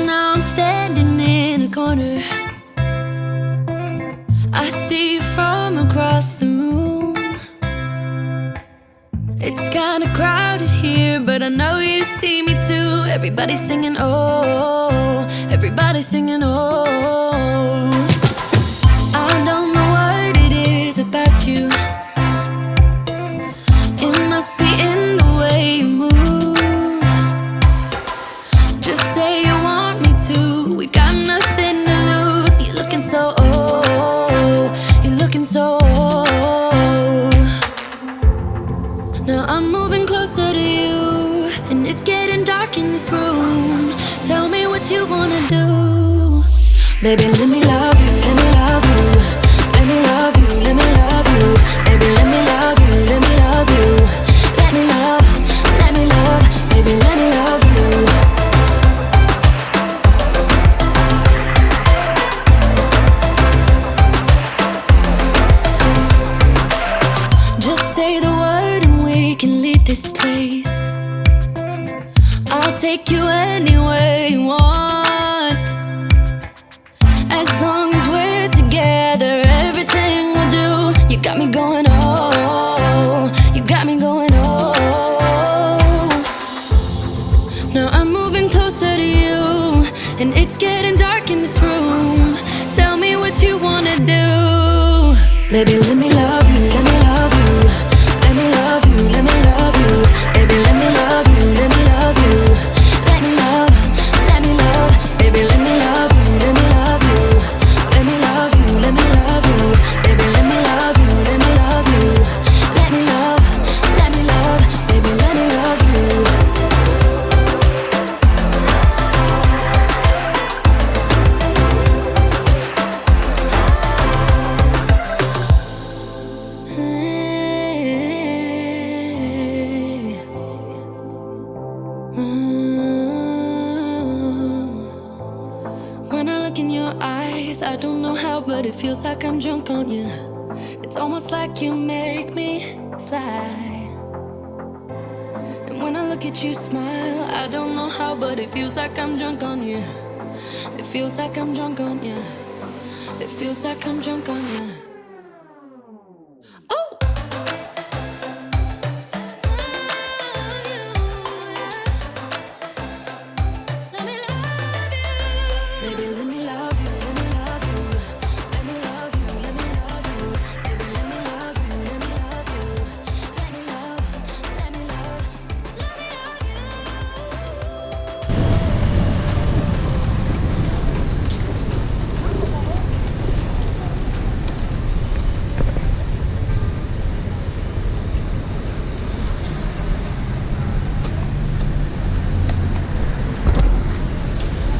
now I'm standing in a corner. I see you from across the room. It's kinda crowded here, but I know you see me too. Everybody's singing, oh, everybody's singing, oh. I don't know what it is about you. It must be in the way you move. Just say you want me to. We got nothing to lose. You're looking so old. You're looking so old. Now I'm moving closer to you, and it's getting dark in this room. Tell me what you wanna do. Baby, let me love you, let me love you. Let me love you, let me love you. Baby, let me love you, let me love you. Let me love, baby, let me love you. Just say the word and we can leave this place. I'll take you anywhere you want. As long as we're together, everything we'll do. You got me going, oh. You got me going, oh. Now I'm moving closer to you, and it's getting dark in this room. Tell me what you wanna do. Baby, let me love you, let me love you. Let me love you, let me love you. Baby, let me love you, let me love you. Let me love, baby, let me love you, let me love you. Let me love you, let me love you. Baby, let me love you, let me love you. Let me love, baby, let me love you. When I look in your eyes, I don't know how, but it feels like I'm drunk on you. It's almost like you make me fly. And when I look at you smile, I don't know how, but it feels like I'm drunk on you. It feels like I'm drunk on you. It feels like I'm drunk on you.